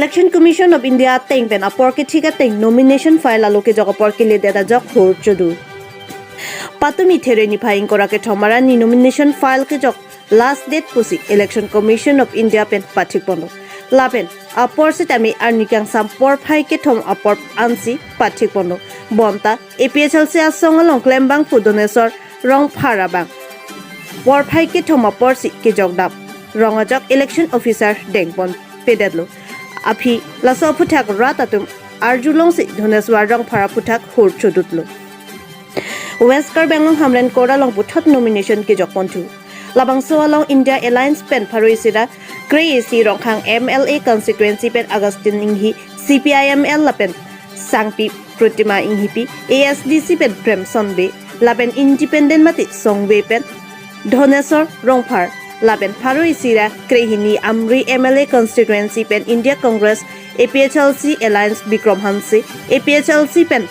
Election Commission of India teng pen apor ke thika teng nomination file aloke jog apor ke le deda jog hor chodu patumi there ni phaing kora ke thomara ni nomination file ke jog last date pusi Election Commission of India pen pathik pono lapen apor se tami arnikang sampor phai ke thom apor ansi pathik pono bonta APHL se asong along klembang pudonesor rong pharabang por phai ke thom apor si ke jog dap rongajok election officer dengpon pedadlo api laso puthak ratatum arjulong si dhuneswar rong phara puthak hur chodutlo West Karbang Hamlen Kora long puthot nomination ke jokpontu labangso along India Alliance pen pharoisira Crazy rongkhang MLA constituency pen Augustine inghi CPIML lapen Sangpi Protima inghipi ASDC pen Prem Sonbe lapen independent mati Songbe pen Dhonesor rongphar laben pharoisira krehini amri MLA constituency pen India Congress APHLC Alliance Bikram Hansi APHLC pen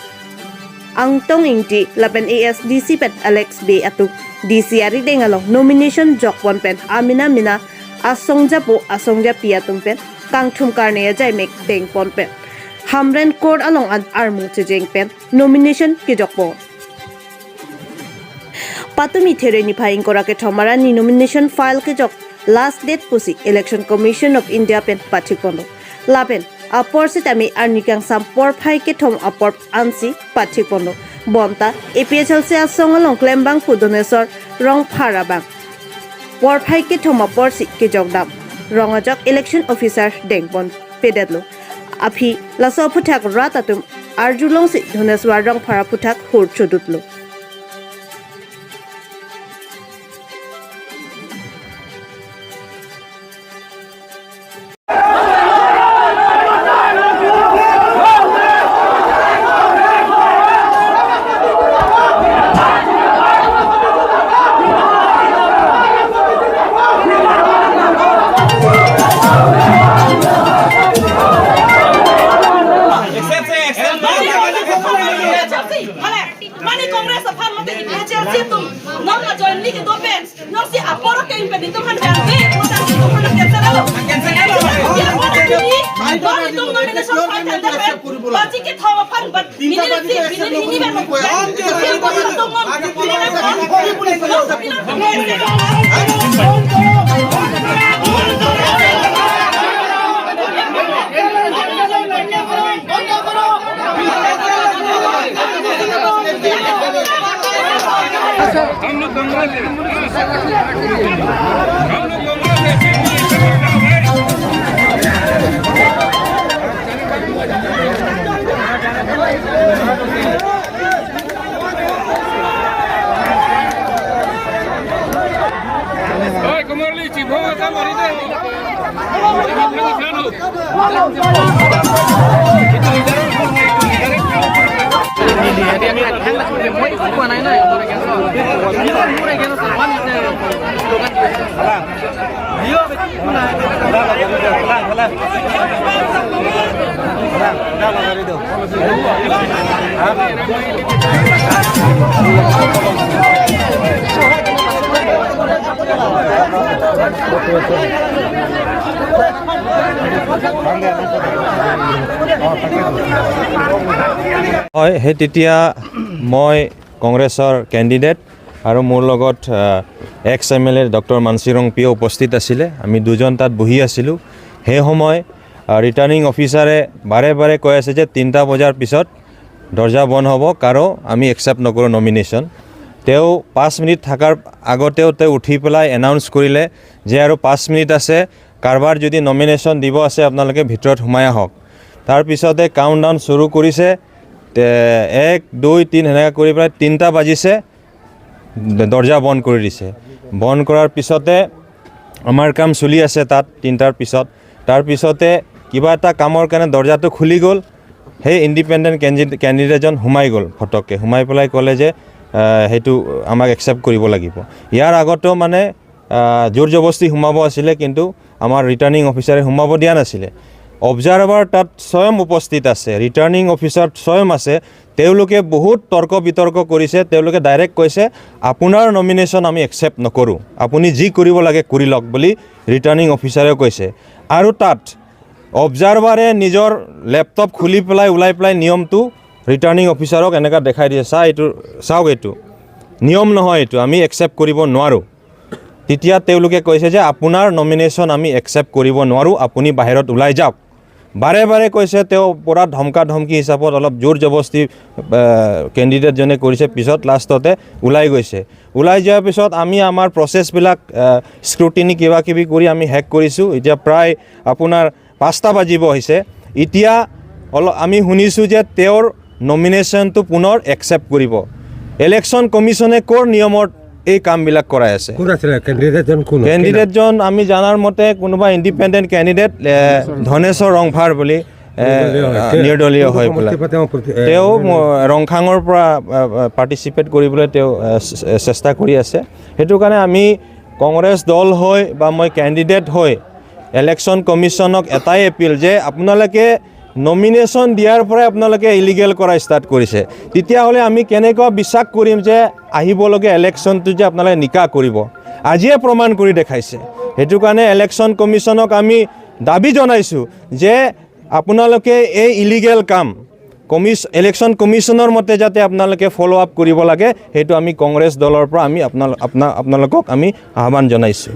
Angtong Ingti laben ASDC pen Alex B atuk DCRI dengalong nomination jokpon pen Amina Mina asongja piatum pen kangthum karne jaimek dengpon pen Hamren Court along armu chejeng pen nomination ke jokpo patumi there ni phaing kora ke thomara ni nomination file ke jok last date pusi Election Commission of India pen pathik pono lapen apor se tami arnikang sampor phai ke thom apor ansi pathik pono bonta APHL se asong along klembang pudonesor rong pharabang por phai ke thom apor si ke jok dap rongajok election officer dengpon pedadlo api laso puthak ratatum arjulong si dhuneswar rong phara puthak hur chodutlo Mani Congress of Hamad in Hachatum, not a joint league of offense, nor see a poro came to the man can wait, what I do for the Cancelo. I don't know the national fight and the red, but you get how a fun, but we didn't हम लोग हे तितिया मैं कांग्रेसर candidate और मोर लगत x MLA doctor मानसिरंग पिओ उपस्थित आसिले आमी दुजन तात बहि आसिलु हे समय रिटार्निंग अफिसारे बारे बारे কৈ আছে যে 3টা বজাৰ পিছত দৰজা বন্ধ হ'ব কাৰো আমি একসেপ্ট নকৰো নমিনেশন তেও 5 মিনিট থাকাৰ আগতেও তে উঠি পেলাই এনাউন্স কৰিলে যে আৰু 5 মিনিট আছে কাৰবাৰ যদি নমিনেশন দিব আছে আপোনালোকে ভিতৰত হুমায়া হওক তাৰ পিছতে কাউন্টডাউন শুৰু কৰিছে 1 2 3 হেনেকা কৰি প্ৰায় 3টা বাজিছে দৰজা বন্ধ কৰি দিছে বন্ধ কৰাৰ পিছতে আমাৰ কাম চলি আছে তাত 3টাৰ পিছত তাৰ পিছতে কিবা এটা কামৰ কাৰণে দরজাটো খুলি গল হে ইন্ডিপেন্ডেন্ট ক্যান্ডিডেটজন হুমাই গল ফটককে হুমাই পেলাই কলে যে হেতু আমাক একসেপ্ট কৰিব লাগিব ইয়াৰ আগতো মানে জোৰ জবস্তি হুমাব আছিল কিন্তু আমাৰ ৰিটাৰ্নিং অফিচাৰে হুমাব দিয়া নাছিল অবজাৰ্ভাৰ তাত স্বয়ং উপস্থিত আছে ৰিটাৰ্নিং অফিচাৰ স্বয়ং আছে তেওলোকে বহুত তৰ্ক বিতৰ্ক কৰিছে তেওলোকে ডাইৰেক্ট কৈছে আপোনাৰ নমিনেশন আমি একসেপ্ট নকৰো আপুনি যি কৰিব লাগে কৰি লওক বুলি ৰিটাৰ্নিং অফিচাৰে কৈছে আৰু তাত অবজাৰ্ভাৰে নিজৰ লেপটপ খুলি পেলাই ওলাই পেলাই নিয়মটো ৰিটাৰ্ণিং অফিচাৰক এনেকৈ দেখাই দিয়ে, চাওক এইটো নিয়ম নহয়, এইটো আমি একচেপ্ট কৰিব নোৱাৰোঁ। তেতিয়া তেওঁলোকে কৈছে যে আপোনাৰ নমিনেশ্যন আমি একচেপ্ট কৰিব নোৱাৰোঁ, আপুনি বাহিৰত ওলাই যাওক। বাৰে বাৰে কৈছে, তেওঁ পূৰা ধমকা ধমকি হিচাপত অলপ জোৰ জবস্তি কেণ্ডিডেটজনে কৰিছে, পিছত লাষ্টতে ওলাই গৈছে। ওলাই যোৱাৰ পিছত আমি আমাৰ প্ৰচেছবিলাক স্ক্ৰুটিনি কিবা কিবি কৰি আমি হেক কৰিছোঁ। এতিয়া প্ৰায় আপোনাৰ 5টা বাজিব হৈছে। এতিয়া আমি শুনিছোঁ যে তেওঁৰ নমিনেশ্যনটো পুনৰ একচেপ্ট কৰিব। ইলেকশ্যন কমিশ্যনে ক'ৰ নিয়মত এই কামবিলাক কৰাই আছে? কেণ্ডিডেটজন আমি জনাৰ মতে কোনোবা ইণ্ডিপেণ্ডেণ্ট কেণ্ডিডেট ধনেশ্বৰ ৰংভাৰ বুলি নিৰ্দলীয় হৈ পেলাই তেওঁ ৰংখাঙৰ পৰা পাৰ্টিচিপেট কৰিবলৈ তেওঁ চেষ্টা কৰি আছে। সেইটো কাৰণে আমি কংগ্ৰেছ দল হৈ বা মই কেণ্ডিডেট হৈ ইলেকশ্যন কমিশ্যনক এটাই এপিল যে আপোনালোকে নমিনেশ্যন দিয়াৰ পৰাই আপোনালোকে ইলিগেল কৰা ষ্টাৰ্ট কৰিছে। তেতিয়াহ'লে আমি কেনেকুৱা বিশ্বাস কৰিম যে আহিবলগীয়া ইলেকশ্যনটো যে আপোনালোকে নিকা কৰিব? আজিয়ে প্ৰমাণ কৰি দেখাইছে। সেইটো কাৰণে ইলেকশ্যন কমিশ্যনক আমি দাবী জনাইছোঁ যে আপোনালোকে এই ইলিগেল কাম ইলেকশ্যন কমিশ্যনৰ মতে যাতে আপোনালোকে ফ'ল' আপ কৰিব লাগে, সেইটো আমি কংগ্ৰেছ দলৰ পৰা আমি আপোনালোকক আমি আহ্বান জনাইছোঁ।